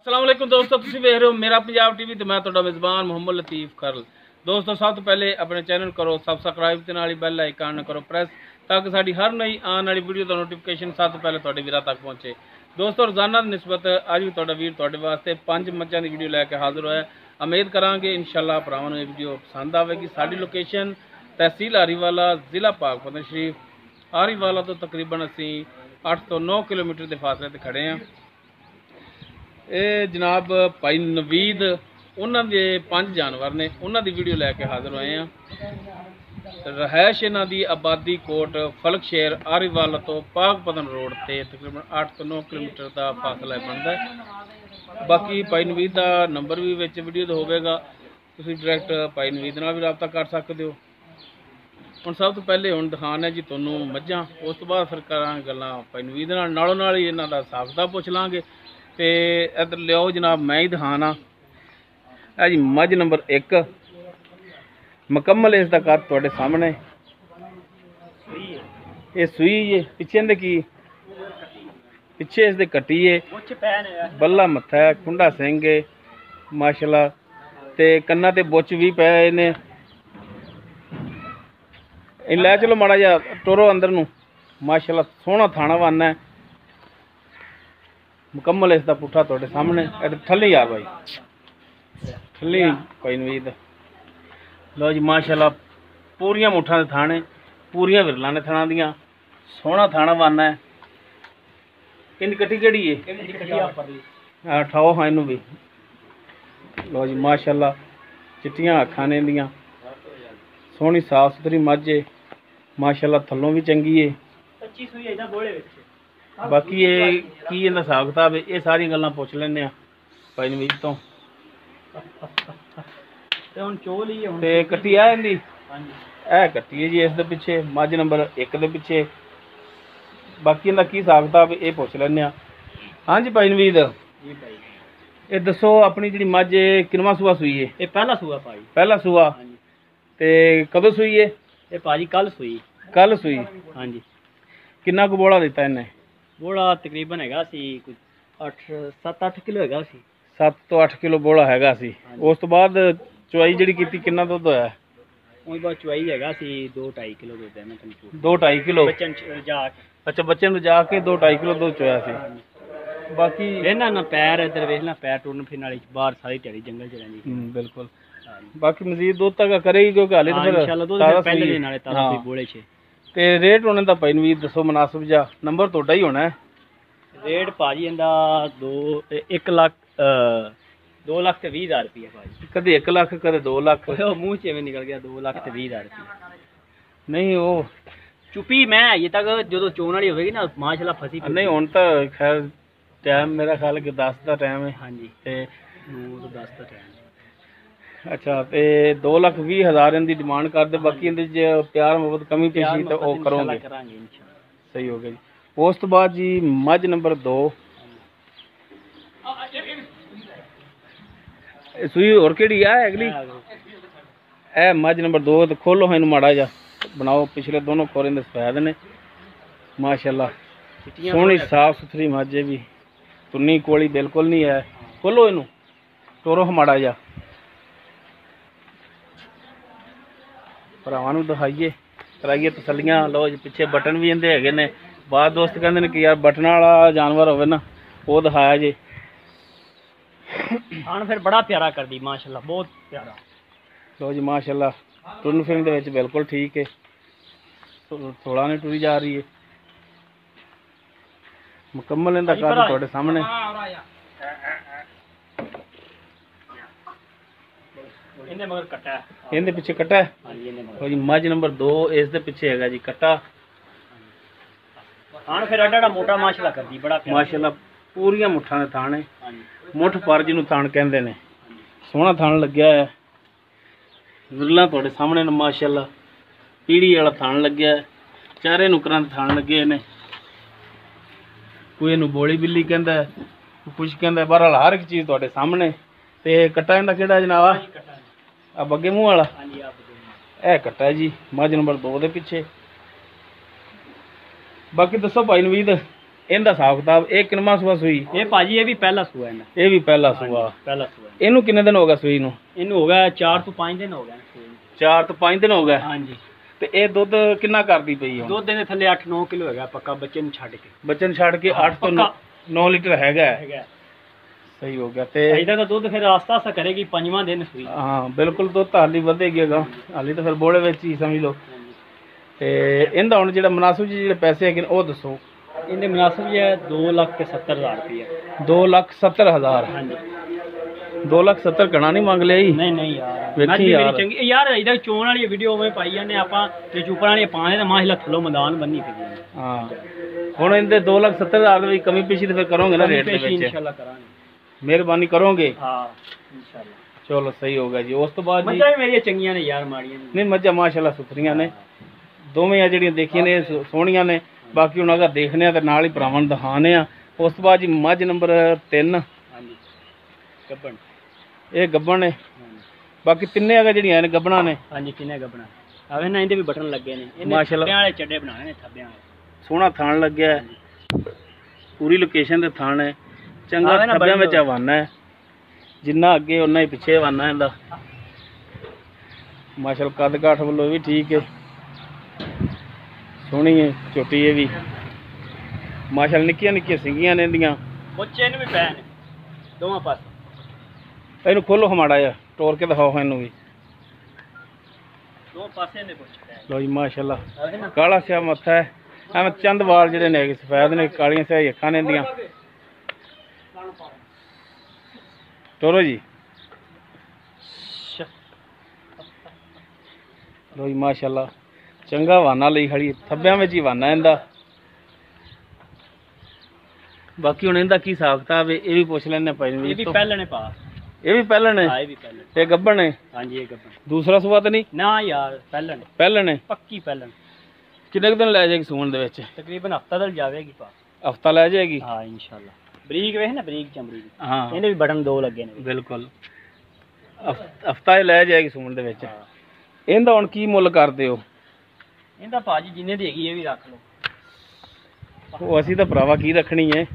अस्सलामुअलैकुम दोस्तों, तुसीं वेख रहे हो मेरा पंजाब टीवी तो मैं तुहाडा मेज़बान मुहम्मद लतीफ़ खरल। दोस्तों सब तो पहले अपने चैनल करो सबसक्राइब ते नाल बैल आइकन करो प्रेस ताकि साडी हर नई आने वाली वीडियो का नोटिफिकेशन सब तो पहले तुहाडे वीरां तक पहुँचे। दोस्तों रोजाना की निस्बत अज भी तुहाडा वीर तुहाडे वास्ते 5 मच्छां की वीडियो लैके हाजिर होया। उम्मीद करांगे इंशाअल्लाह भरावां नूं वीडियो पसंद आवेगी। साडी लोकेशन तहसील हरीवाला, जिला पाकपतन शरीफ। हरीवाला तो तकरीबन असी 8 तो 9 किलोमीटर के फासले ते खड़े हैं। ये जनाब भाई नवीद उन्होंने 5 जानवर ने उन्होंने वीडियो लैके हाजिर होए हैं। रहायश इन्हों की आबादी कोट फलकशेर आरीवाला तो पाकपतन रोड से तकरीबन 8 तो 9 किलोमीटर का फासला बनता है। बाकी भाई नवीद का नंबर भी विच वीडियो होगा, तुम डायरैक्ट भाई नवीद नाल भी रब्ता कर सकते हो। हम सब तो पहले हम दिखाने जी तुहानूं मझां, उस तो बाद फिर करांगे गल्लां भाई नवीद नालों ही इन्हां दा हिसाब किताब पुछ लांगे। तो इधर लियाओ जनाब मैं ही दिखाना है जी मझ नंबर 1 मुकम्मल इसका कद तुहाडे सामने। ये सूई है पिछे इंदे की पिछे इसके कट्टी है, बल्ला मत्था है, खुंडा सिंह है माशाल्लाह ते कन्ना ते बुच भी पे ने। लै चलो माड़ा जा टोरो अंदर नूं माशाल्लाह सोहना थाना वाना है। मुकम्मल इसका पुट्ठा तुहाडे सामने ठल्ली यार भाई ठल्ली भाई नवीद लो जी माशाल्लाह पूरियां मुठा के थाने पूरियां विरलां ने थाना दियां सोहना थाना वाना है। इनकी कट्टी केड़ी है ठाओ हाँ इनू भी लो जी माशाल्लाह चिट्टियां अखां ने इंदियां सोहनी साफ सुथरी मझ है माशाल्लाह थल्लों भी चंगी है। बाकी ये की इहदा हिसाब किताब है ये सारी गल्लां पुछ लैने आ भाई नवीद तो। ते कट्टी है इंदी ए कट्टी है जी इस दे पिछे मझ नंबर 1 दे पिछे। बाकी इहदा की हिसाब किताब ये पुछ लैने आ। हाँ जी भाई नवीद ये दसो अपनी जी मझ किनवा सूआ सूई है? ये पहला सूआ भाई पहला सूआ ते कदों सूई है? ये भाजी कल सूई। कल सूई हाँ जी। किन्ना कु बोला दिता इन्हें? बोला तकरीबन है कुछ 7-8 किलो है 7 तो 8 किलो बोला है। उस तो बाद चुआई जी की किन्ना दुध होया? उस बाद चुआई है 2-2.5 किलो दुध है। 2-2.5 किलो बच्चन जाके अच्छा बच्चे में जाके 2-2.5 किलो दूध चोया सी। बाकी रहना ना पैर इधर वेखना पैर टूटन फिरन वाली बाहर सारी ध्याड़ी जंगल च रहंदी बिल्कुल। बाकी मजीद दूध तक करेगी क्योंकि हाले तो फिर इंशाल्लाह दूध पहले दिन वाले तारा कोई बोले छे। ते रेट होने दा भाई नवीद दसो मुनासिब जा नंबर तोड़ा ही होना है। रेट भाजी इंदा 1 लाख 2 लाख ते 20 हज़ार रुपया भाजी। कदे 1 लाख कदे 2 लाख मुँह च निकल गया 2 लाख ते 20 हज़ार रुपया। नहीं वो चुपी मैं अजे तक जो चोन वाली होगी ना माशाल्लाह फसी नहीं हुण तो खैर टाइम मेरा ख्याल कि 10 का टाइम है। हाँ जी ते 9 तो 10 का टाइम। अच्छा तो 2,20,000 इनकी डिमांड कर दे। बाकी इनके जो प्यार मोहब्बत कमी पेशी तो वो करोगे सही हो गया जी। उस तो बाद जी मझ नंबर 2 सूई और केड़ी है अगली ए मझ नंबर 2 तो खोलो हाँ माड़ा जा बनाओ पिछले दोनों खोरे दे सफेद ने माशाल्लाह सोहनी साफ सुथरी मझ है भी तुन्नी कोली बिल्कुल नहीं है। खोलो इनू टोरो माड़ा जा भरावां नूं दिखाइए कराइए तसलियां। लो जी पिछे बटन भी इहदे हैगे ने। बाद दोस्त कहंदे ने कि यार बटन वाला जानवर होवे ना वो दिखाया जी। हाँ फिर बड़ा प्यारा कर दी माशाल्लाह बहुत प्यारा। लो जी माशाल्लाह टुरन फिरन दे विच बिल्कुल ठीक है थोड़ा नहीं टुरी जा रही है। मुकम्मल इहदा कद तुहाडे सामने। इहदे मगर कट्टा है इहदे पिछे कट्टा है। लो जी मझ नंबर 2 इस दे पिछे हैगा जी कट्टा। हाँ फिर अड्डा मोटा माशाल्लाह कर दी बड़ा माशाल्लाह पूरियां मुठा दे थाने मुठ पर जिन्हों थान कहते हैं सोहना थान लग्या है। विरला तुहाडे सामने ने माशाल्लाह पीढ़ी वाला थान लग्या है। चारे नुकरां दे थान लगे ने। कोई इनू बोली बिल्ली कहंदा है कुछ कहंदा है बहरहाल हर एक चीज़ तुहाडे सामने। ते कट्टा इहदा किहड़ा जनाब आ बग्गे मूँह वाला ए कट्टा है जी मझ नंबर 2 दे पिछे। बाकी दसो भाई नवीद ਇਹਦਾ ਹਿਸਾਬ ਕਿਤਾਬ ਇਹ ਕਿੰਨਾ ਸੂਆ ਸੂਈ? ਇਹ ਭਾਜੀ ਇਹ ਵੀ ਪਹਿਲਾ ਸੂਆ ਇਹਨਾਂ, ਇਹ ਵੀ ਪਹਿਲਾ ਸੂਆ। ਪਹਿਲਾ ਸੂਆ। ਇਹਨੂੰ ਕਿੰਨੇ ਦਿਨ ਹੋ ਗਏ ਸੂਈ ਨੂੰ? ਇਹਨੂੰ ਹੋ ਗਿਆ 4 ਤੋਂ 5 ਦਿਨ ਹੋ ਗਏ ਸੂਈ ਨੂੰ। 4 ਤੋਂ 5 ਦਿਨ ਹੋ ਗਏ। ਹਾਂਜੀ। ਤੇ ਇਹ ਦੁੱਧ ਕਿੰਨਾ ਕਰਦੀ ਪਈ ਹੁਣ? ਦੁੱਧ ਦੇ ਥੱਲੇ 8-9 ਕਿਲੋ ਹੈਗਾ ਪੱਕਾ, ਬੱਚੇ ਨੂੰ ਛੱਡ ਕੇ। ਬੱਚੇ ਨੂੰ ਛੱਡ ਕੇ 8 ਤੋਂ 9 ਲੀਟਰ ਹੈਗਾ। ਸਹੀ ਹੋ ਗਿਆ। ਤੇ ਇਹਦਾ ਤਾਂ ਦੁੱਧ ਫਿਰ ਆਸਤਾ ਆਸਤਾ ਕਰੇਗੀ 5ਵਾਂ ਦਿਨ ਸੂਈ। ਹਾਂ ਬਿਲਕੁਲ, ਦੁੱਧ ਹਾਲੀ ਵਧੇਗੀ ਅਗਾ, ਹਾਲੀ ਤਾਂ ਫਿਰ ਬੋਲੇ ਵਿੱਚ ਹੀ ਸਮਝ ਲਓ। ਤੇ ਇਹਦਾ ਹੁਣ ਜਿਹੜਾ ਮੁਨਾਸਿਬ ਜੀ ਜਿਹੜੇ ਪੈਸੇ ਹੈਗੇ ਉਹ ਦੱਸੋ। ਇਹਦੇ ਮੁਨਾਸਿਬ ਜੀ 2,70,000 ਰੁਪਇਆ। 2,70,000? ਹਾਂਜੀ। 2,70,000 ਘਣਾ ਨਹੀਂ ਮੰਗ ਲਿਆ ਜੀ? ਨਹੀਂ ਨਹੀਂ ਯਾਰ, ਵੇਖੀ ਯਾਰ ਚੰਗੀ ਯਾਰ, ਇਹਦਾ ਚੋਣ ਵਾਲੀ ਵੀਡੀਓ ਉਵੇਂ ਪਾਈ ਜਾਂਦੇ ਆਪਾਂ ਤੇ ਚੂਪਰਾਂ ਵਾਲੀ ਪਾਣੇ ਤੇ ਮਾਹਿਲਾ ਥੱਲੋਂ ਮੈਦਾਨ ਬੰਨੀ ਪਈ। ਹਾਂ ਹੁਣ ਇਹਦੇ 2,70,000 ਦੇ ਵਿੱਚ ਕਮੀ ਪੇਸ਼ੀ ਤੇ ਫਿਰ ਕਰੋਗੇ ਨਾ ਰੇਟ ਦੇ ਵਿੱਚ? ਇਨਸ਼ਾਅੱਲਾ ਕਰਾਂਗੇ। ਮਿਹਰਬਾਨੀ ਕਰੋਗੇ? ਹਾਂ ਇਨਸ਼ਾਅੱਲਾ। ਚਲੋ ਸਹੀ ਹੋ ਗਿਆ ਜੀ। ਉਸ ਤੋਂ ਬਾਅਦ ਜੀ ਮੱਝਾਂ ਵੀ ਮੇਰੀਆਂ ਚੰਗੀਆਂ ਨੇ ਯਾਰ, ਮਾੜੀਆਂ ਨਹੀਂ, ਮੱਝਾਂ ਮਾਸ਼ਾਅੱਲਾ ਸੁਥਰੀਆਂ ਨੇ ਦੋਵੇਂ ਆ ਜਿਹੜੀਆਂ ਦੇਖੀਆਂ ਨੇ ਸੋਹਣੀਆਂ ਨੇ। ਬਾਕੀ ਹੁਣ ਅਗਰ ਦੇਖਨੇ ਆ ਤੇ ਨਾਲ ਹੀ ਭਰਾਵਾਂ ਨੂੰ ਦਿਖਾਣੇ ਆ। ਉਸ ਤੋਂ ਬਾਅਦ ਜੀ ਮੱਝ ਨੰਬਰ 3। ਹਾਂਜੀ ਗੱਬਣ। ਇਹ ਗੱਬਣ ਨੇ। ਬਾਕੀ ਤਿੰਨੇ ਅਗਰ ਜਿਹੜੀਆਂ ਨੇ ਗੱਬਣਾ ਨੇ। ਹਾਂਜੀ ਤਿੰਨੇ ਗੱਬਣਾ। ਆਵੇ ਨਾ ਇਹਦੇ ਵੀ ਬਟਨ ਲੱਗੇ ਨੇ। ਮਾਸ਼ਾਅੱਲਾ ਥੱਬਿਆਂ ਵਾਲੇ ਚੱਡੇ ਬਣਾਣੇ ਨੇ, ਥੱਬਿਆਂ ਵਾਲੇ। ਸੋਹਣਾ ਥਾਣ ਲੱਗਿਆ, ਪੂਰੀ ਲੋਕੇਸ਼ਨ ਤੇ ਥਾਣ ਹੈ, ਚੰਗਾ ਥੱਬਿਆਂ ਵਿੱਚ ਹਵਾਨਾ ਹੈ, ਜਿੰਨਾ ਅੱਗੇ ਉਨਾ ਹੀ ਪਿੱਛੇ ਹਵਾਨਾ ਇਹਦਾ। ਮਾਸ਼ਾਅੱਲਾ ਕੱਦ ਕਾਠ ਵੱਲੋਂ ਵੀ ਠੀਕ ਹੈ, ਸੋਹਣੀ ਹੈ ਝੋਟੀ ਇਹ ਵੀ ਮਾਸ਼ਾਅੱਲਾ। ਨਿੱਕੀਆਂ ਨਿੱਕੀਆਂ ਸਿੰਗੀਆਂ ਨੇ ਇਹਦੀਆਂ। ਬੱਚੇ ਨੂੰ ਵੀ ਪੈ ਨੇ ਦੋਵਾਂ ਪਾਸੇ। ਇਹਨੂੰ ਖੋਲੋ ਹਮਾੜਾ ਜਿਹਾ, ਟੋਰ ਕੇ ਦਿਖਾਓ ਇਹਨੂੰ ਵੀ। ਦੋ ਪਾਸੇ ਨੇ ਬੱਚੇ ਪੈ। ਲਓ ਜੀ ਮਾਸ਼ਾਅੱਲਾ, ਕਾਲਾ ਸਿਆ ਮੱਥਾ ਹੈ, ਐਵੇਂ ਚੰਦ ਵਾਲ ਜਿਹੜੇ ਨੇ ਸਫੈਦ ਨੇ, ਕਾਲੀਆਂ ਸਿਆਹੀ ਅੱਖਾਂ ਨੇ ਇਹਦੀਆਂ। ਟੋਰੋ ਜੀ। ਲਓ ਜੀ ਮਾਸ਼ਾਅੱਲਾ, ਚੰਗਾ ਹਵਾਨਾ ਲਈ ਖੜੀ, ਥੱਬਿਆਂ ਵਿੱਚ ਹੀ ਹਵਾਨਾ ਇਹਦਾ। ਬਾਕੀ ਹੁਣ ਇਹਦਾ ਕੀ ਹਿਸਾਬ ਕਿਤਾਬ ਹੈ ਇਹ ਵੀ ਪੁੱਛ ਲੈਣੇ ਭਾਈ ਨੂੰ। ਇਹ ਵੀ ਪਹਿਲਣੇ ਪਾ। ਇਹ ਵੀ ਪਹਿਲਣ ਹੈ? ਹਾਂ ਇਹ ਵੀ ਪਹਿਲਣ। ਇਹ ਗੱਬਣ ਹੈ? ਹਾਂਜੀ ਇਹ ਗੱਬਣ। ਦੂਸਰਾ ਸੂਆ ਤਾਂ ਨਹੀਂ? ਨਾ ਯਾਰ ਪਹਿਲਣ। ਪਹਿਲਣ ਹੈ ਪੱਕੀ ਪਹਿਲਣ। ਕਿੰਨੇ ਕੁ ਦਿਨ ਲੈ ਜਾਏਗੀ ਸੂਣ ਦੇ ਵਿੱਚ? ਤਕਰੀਬਨ ਹਫਤਾ ਤੱਕ ਜਾਵੇਗੀ ਪਾ। ਹਫਤਾ ਲੈ ਜਾਏਗੀ? ਹਾਂ ਇਨਸ਼ਾਅੱਲਾ। ਬਰੀਕ ਵੇਖ ਨਾ, ਬਰੀਕ ਚਮੜੀ ਦੀ। ਹਾਂ ਇਹਦੇ ਵੀ ਬਟਨ 2 ਲੱਗੇ ਨੇ। ਬਿਲਕੁਲ ਹਫਤਾ ਲੈ ਜਾਏਗੀ ਸੂਣ ਦੇ ਵਿੱਚ। ਇਹਦਾ ਹੁਣ ਕੀ ਮੁੱਲ ਕਰਦੇ ਹੋ? ਇਹਦਾ ਭਾਜੀ ਜਿੰਨੇ ਦੀ ਹੈਗੀ ਇਹ ਵੀ ਰੱਖ ਲਓ। ਉਹ ਅਸੀਂ ਤਾਂ ਭਰਾਵਾ ਕੀ ਰੱਖਣੀ ਹੈ।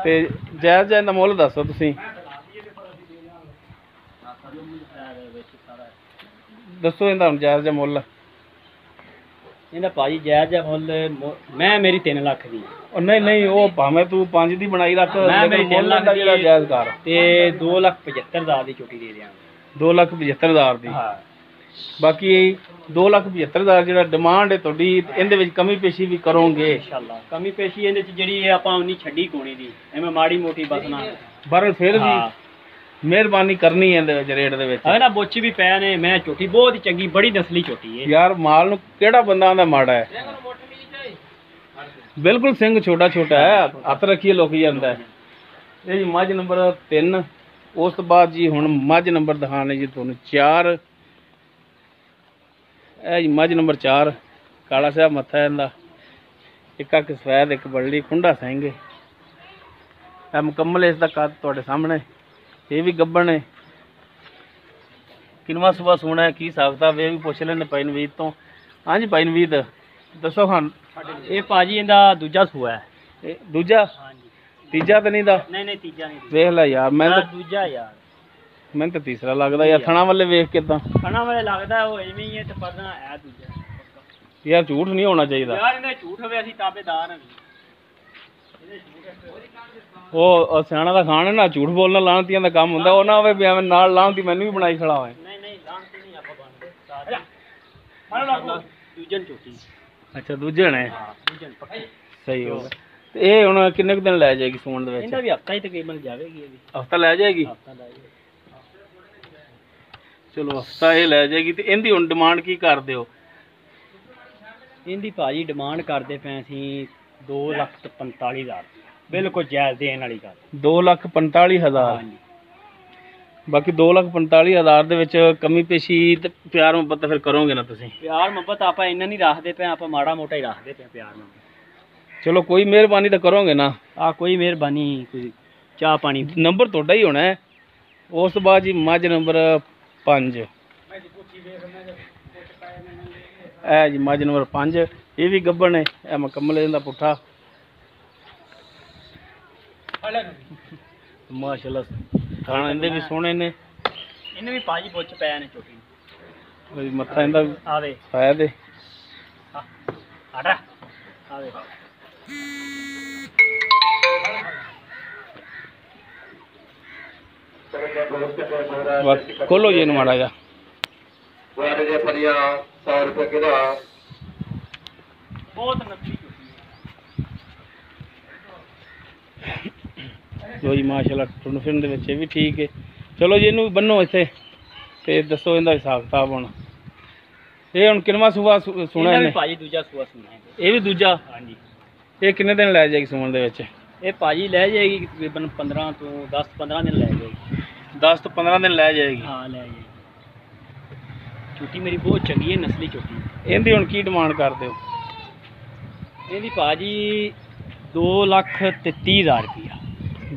ਤੇ ਜਾਇਜ਼ ਜਾਇਜ਼ ਦਾ ਮੁੱਲ ਦੱਸੋ ਤੁਸੀਂ। ਦੱਸੋ ਇਹਦਾ ਹੁਣ ਜਾਇਜ਼ ਜਿਹਾ ਮੁੱਲ। ਇਹਦਾ ਭਾਜੀ ਜਾਇਜ਼ ਜਿਹਾ ਮੁੱਲ ਮੈਂ ਮੇਰੀ 3 ਲੱਖ ਦੀ। ਉਹ ਨਹੀਂ ਨਹੀਂ, ਉਹ ਭਾਵੇਂ ਤੂੰ 5 ਦੀ ਬਣਾਈ ਰੱਖ, ਮੈਂ ਮੇਰੀ 3 ਲੱਖ ਦਾ ਜਿਹੜਾ ਜਾਇਜ਼ ਕਰ। ਤੇ 2,75,000 ਦੀ ਝੋਟੀ ਦੇ ਦਿਆਂਗੇ। 2,75,000 ਦੀ? ਹਾਂ। ਬਾਕੀ 2,75,000 ਜਿਹੜਾ ਡਿਮਾਂਡ ਹੈ ਤੁਹਾਡੀ, ਇਹਦੇ ਵਿੱਚ ਕਮੀ ਪੇਸ਼ੀ ਵੀ ਕਰੋਗੇ ਇਨਸ਼ਾਅੱਲਾ। ਕਮੀ ਪੇਸ਼ੀ ਇਹਦੇ ਚ ਜਿਹੜੀ ਹੈ ਆਪਾਂ ਉਨੀ ਛੱਡੀ ਕੋਣੀ ਦੀ, ਐਵੇਂ ਮਾੜੀ ਮੋਟੀ ਬਸ ਨਾ। ਪਰ ਫਿਰ ਵੀ ਮਿਹਰਬਾਨੀ ਕਰਨੀ ਹੈ ਇਹਦੇ ਵਿੱਚ ਰੇਟ ਦੇ ਵਿੱਚ। ਹੈ ਨਾ, ਬੁੱਚ ਵੀ ਪੈ ਨੇ। ਮੈਂ ਝੋਟੀ ਬਹੁਤ ਹੀ ਚੰਗੀ, ਬੜੀ ਨਸਲੀ ਝੋਟੀ ਹੈ ਯਾਰ। ਮਾਲ ਨੂੰ ਕਿਹੜਾ ਬੰਦਾ ਆਂਦਾ ਮਾੜਾ ਹੈ? ਬਿਲਕੁਲ ਸਿੰਘ ਛੋਟਾ ਛੋਟਾ ਹੈ, ਹੱਥ ਰੱਖੀਏ ਲੁਕ ਜਾਂਦਾ ਹੈ। ਇਹ ਜੀ ਮੱਝ ਨੰਬਰ 3। ਉਸ ਤੋਂ ਬਾਅਦ ਜੀ ਹੁਣ ਮੱਝ ਨੰਬਰ ਦਿਖਾਣੇ ਜੀ ਤੁਹਾਨੂੰ 4। ਇਹ ਜੀ ਮੱਝ ਨੰਬਰ 4, ਕਾਲਾ ਸਿਆ ਮੱਥਾ ਇਹਦਾ, ਇੱਕ ਅੱਖ ਸਫੈਦ, ਇੱਕ ਬੜਲੀ, ਕੁੰਡਾ ਸਿੰਘ। ਇਹ ਮੁਕੰਮਲ ਇਸ ਦਾ ਕੱਦ ਤੁਹਾਡੇ ਸਾਹਮਣੇ। ਇਹ ਵੀ ਗੱਬਣ ਹੈ। ਕਿੰਨਵਾਂ ਸੂਆ ਸੋਣਾ ਹੈ, ਕੀ ਹਿਸਾਬ ਕਿਤਾਬ ਇਹ ਵੀ ਪੁੱਛ ਲੈਣੇ ਭਾਈ ਨਵੀਦ ਤੋਂ। ਹਾਂਜੀ ਭਾਈ ਨਵੀਦ ਦੱਸੋ ਖਾਨ। ਇਹ ਭਾਜੀ ਇਹਦਾ ਦੂਜਾ ਸੂਆ ਹੈ। ਇਹ ਦੂਜਾ? ਹਾਂਜੀ। ਤੀਜਾ ਤਾਂ ਨਹੀਂ ਦਾ? ਨਹੀਂ ਨਹੀਂ ਤੀਜਾ ਨਹੀਂ। ਵੇਖ ਲੈ ਯਾਰ, ਮੈਂ ਤਾਂ ਦੂਜਾ ਯਾਰ, ਮੈਨੂੰ ਤਾਂ ਤੀਸਰਾ ਲੱਗਦਾ ਯਾਰ। ਥਣਾ ਵਾਲੇ ਵੇਖ ਕਿਦਾਂ ਖਾਣਾ ਵਾਲੇ ਲੱਗਦਾ ਉਹ ਐਵੇਂ ਹੀ ਹੈ, ਤੇ ਪਰ ਨਾ ਇਹ ਦੂਜਾ ਯਾਰ। ਝੂਠ ਨਹੀਂ ਹੋਣਾ ਚਾਹੀਦਾ ਯਾਰ, ਇਹਨੇ ਝੂਠ ਹੋਵੇ ਅਸੀਂ ਤਾਬੇਦਾਰ ਹਾਂ। ਉਹ ਸਿਆਣਾ ਦਾ ਖਾਣ ਹੈ ਨਾ, ਝੂਠ ਬੋਲਣਾ ਲਾਹਨਤੀਆਂ ਦਾ ਕੰਮ ਹੁੰਦਾ। ਉਹ ਨਾ ਹੋਵੇ ਵੀ ਐਵੇਂ ਨਾਲ ਲਾਹਨਤੀ ਮੈਨੂੰ ਵੀ ਬਣਾਈ ਖੜਾ ਹੋਵੇ। ਨਹੀਂ ਨਹੀਂ ਲਾਹਨਤੀ ਨਹੀਂ ਆਪਾਂ ਬਣਦੇ। ਦੂਜਨ ਝੋਟੀ। ਅੱਛਾ ਦੂਜੇ ਨੇ? ਹਾਂ ਦੂਜਨ ਪੱਕੀ। ਸਹੀ ਹੋ ਗਿਆ। ਤੇ ਇਹ ਹੁਣ ਕਿੰਨੇ ਕੁ ਦਿਨ ਲੈ ਜਾਏਗੀ ਸੂਣ ਦੇ ਵਿੱਚ? ਇਹਦਾ ਵੀ ਹਫਤਾ ਹੀ ਤਕਰੀਬਨ ਜਾਵੇਗੀ। ਇਹ ਵੀ ਹਫਤਾ ਲੈ ਜਾਏਗੀ? ਹਫਤਾ ਲੈ ਜਾਏਗੀ। ਚਲੋ ਹਫਤਾ ਇਹ ਲੈ ਜਾਏਗੀ। ਤੇ ਇਹਦੀ ਹੁਣ ਡਿਮਾਂਡ ਕੀ ਕਰਦੇ ਹੋ? ਇਹਦੀ ਭਾਜੀ ਡਿਮਾਂਡ ਕਰਦੇ ਪਏ ਅਸੀਂ 2,45,000। ਬਿਲਕੁਲ ਜਾਇਜ਼ ਦੇਣ ਵਾਲੀ ਗੱਲ। 2,45,000? ਹਾਂਜੀ। ਬਾਕੀ 2,45,000 ਦੇ ਵਿੱਚ ਕਮੀ ਪੇਸ਼ੀ ਤੇ ਪਿਆਰ ਮੁਹੱਬਤ ਫਿਰ ਕਰੋਗੇ ਨਾ ਤੁਸੀਂ? ਪਿਆਰ ਮੁਹੱਬਤ ਆਪਾਂ ਇੰਨਾ ਨਹੀਂ ਰੱਖਦੇ ਪਏ, ਆਪਾਂ ਮਾੜਾ ਮੋਟਾ ਹੀ ਰੱਖਦੇ ਪਏ ਪਿਆਰ ਮੁਹੱਬਤ। ਚਲੋ ਕੋਈ ਮਿਹਰਬਾਨੀ ਤਾਂ ਕਰੋਗੇ ਨਾ? ਕੋਈ ਮਿਹਰਬਾਨੀ, ਕੋਈ ਚਾਹ ਪਾਣੀ। ਨੰਬਰ ਤੁਹਾਡਾ ਹੀ ਹੋਣਾ ਹੈ। ਉਸ ਤੋਂ ਬਾਅਦ ਜੀ ਮੱਝ ਨੰਬਰ 5। ਇਹ ਜੀ ਮੱਝ ਨੰਬਰ 5, ਇਹ ਵੀ ਗੱਭਣ ਹੈ। ਇਹ ਮੁਕੰਮਲ ਇਹਦਾ ਪੁੱਠਾ ਮਾਸ਼ਾਅੱਲਾ ਥਾਣਾ ਇਹਦੇ ਵੀ ਸੋਹਣੇ ਨੇ। ਇਹਨੇ ਵੀ ਭਾਜੀ ਪੁੱਛ ਪਿਆ ਨੇ ਝੋਟੀ ਕੋਈ ਮੱਥਾ ਇਹਦਾ ਆਵੇ ਪਾਇਆ ਦੇ ਆੜਾ ਆਵੇ ਖੋਲੋ ਜੀ ਇਹਨੂੰ ਮਾੜਾ ਜਿਹਾ। ਬਹੁਤ ਨਕਲੀ ਲੋ ਜੀ ਮਾਸ਼ਾਅੱਲਾ ਟੁੰਨ ਫਿਰਨ ਦੇ ਵਿੱਚ ਇਹ ਵੀ ਠੀਕ ਹੈ। ਚਲੋ ਜੀ ਇਹਨੂੰ ਬੰਨੋ ਇੱਥੇ ਤੇ ਦੱਸੋ ਇਹਦਾ ਹਿਸਾਬ ਕਿਤਾਬ ਹੁਣ। ਇਹ ਹੁਣ ਕਿੰਨਵਾਂ ਸੂਆ ਸੁਣਾ ਇਹਨੇ? ਭਾਜੀ ਦੂਜਾ ਸੂਆ ਸੁਣਾ ਹੈ। ਇਹ ਵੀ ਦੂਜਾ? ਹਾਂਜੀ। ਇਹ ਕਿੰਨੇ ਦਿਨ ਲੈ ਜਾਏਗੀ ਸੁਣਨ ਦੇ ਵਿੱਚ? ਇਹ ਭਾਜੀ ਲੈ ਜਾਏਗੀ ਤਕਰੀਬਨ 15 ਤੋਂ 10-15 ਦਿਨ ਲੈ ਜਾਏਗੀ। 10 ਤੋਂ 15 ਦਿਨ ਲੈ ਜਾਏਗੀ। ਹਾਂ ਲੈ ਜਾਏਗੀ। ਝੋਟੀ ਮੇਰੀ ਬਹੁਤ ਚੰਗੀ ਹੈ, ਨਸਲੀ ਝੋਟੀ। ਇਹਦੀ ਹੁਣ ਕੀ ਡਿਮਾਂਡ ਕਰਦੇ ਹੋ? ਇਹਦੀ ਭਾਜੀ 2,30,000 ਰੁਪਇਆ।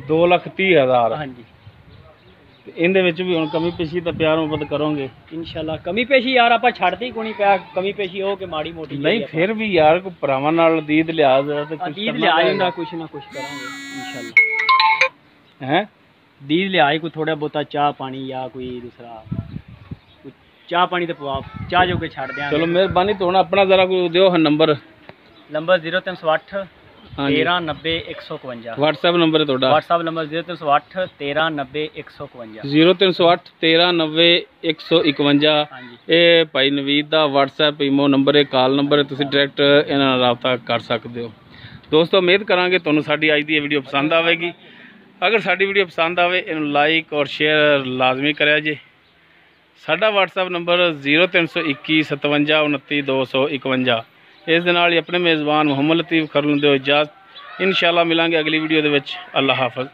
2,30,000? ਹਾਂਜੀ। ਇਹਦੇ ਵਿੱਚ ਵੀ ਹੁਣ ਕਮੀ ਪੇਸ਼ੀ ਤਾਂ ਪਿਆਰ ਮੁਹੱਬਤ ਕਰੋਗੇ ਇਨਸ਼ਾਅੱਲਾ। ਕਮੀ ਪੇਸ਼ੀ ਯਾਰ ਆਪਾਂ ਛੱਡਦੇ ਕੋਈ ਨਹੀਂ ਪਿਆ। ਕਮੀ ਪੇਸ਼ੀ ਉਹ ਕਿ ਮਾੜੀ ਮੋਟੀ ਨਹੀਂ, ਫਿਰ ਵੀ ਯਾਰ ਕੋਈ ਭਰਾਵਾਂ ਨਾਲ ਦੀਦ ਲਿਹਾਜ਼ ਤੇ ਕੁਝ ਦੀਦ ਲਿਹਾਜ਼ ਹੁੰਦਾ, ਕੁਛ ਨਾ ਕੁਛ ਕਰਾਂਗੇ ਇਨਸ਼ਾਅੱਲਾ। ਹੈ ਦੀਦ ਲਿਹਾਜ਼ ਕੋਈ ਥੋੜਾ ਬਹੁਤਾ ਚਾਹ ਪਾਣੀ ਜਾਂ ਕੋਈ ਦੂਸਰਾ ਚਾਹ ਪਾਣੀ ਤੇ ਪਵਾ ਚਾਹ ਜੋ ਕੇ ਛੱਡ ਦਿਆਂਗੇ। ਚਲੋ ਮਿਹਰਬਾਨੀ। ਤੋਂ ਹੁਣ ਆਪਣਾ ਜ਼ਰਾ ਕੋਈ ਦਿਓ ਨੰਬਰ। ਨੰਬਰ 0308 1390 151। WhatsApp ਨੰਬਰ ਹੈ ਤੁਹਾਡਾ? WhatsApp number 0308 1390 151। 0308 1390 151। ਹਾਂਜੀ। ਇਹ ਭਾਈ ਨਵੀਦ ਦਾ WhatsApp ਈਮੋ ਨੰਬਰ ਹੈ, ਕਾਲ ਨੰਬਰ ਹੈ। ਤੁਸੀਂ ਡਾਇਰੈਕਟ ਇਹਨਾਂ ਨਾਲ ਰਾਬਤਾ ਕਰ ਸਕਦੇ ਹੋ। ਦੋਸਤੋ ਉਮੀਦ ਕਰਾਂਗੇ ਤੁਹਾਨੂੰ ਸਾਡੀ ਅੱਜ ਦੀ ਇਹ ਵੀਡੀਓ ਪਸੰਦ ਆਵੇਗੀ। ਅਗਰ ਸਾਡੀ ਵੀਡੀਓ ਪਸੰਦ ਆਵੇ ਇਹਨੂੰ ਲਾਈਕ ਔਰ ਸ਼ੇਅਰ ਲਾਜ਼ਮੀ ਕਰਿਆ ਜੇ। ਸਾਡਾ WhatsApp ਨੰਬਰ 0321 57 29 251। ਇਸ ਦੇ ਨਾਲ ਹੀ ਆਪਣੇ ਮੇਜ਼ਬਾਨ ਮੁਹੰਮਦ ਲਤੀਫ ਖਰਲ ਨੂੰ ਦਿਓ ਇਜਾਜ਼ਤ। ਇਨਸ਼ਾਅੱਲਾ ਮਿਲਾਂਗੇ ਅਗਲੀ ਵੀਡੀਓ ਦੇ ਵਿੱਚ। ਅੱਲਾ ਹਾਫਿਜ਼।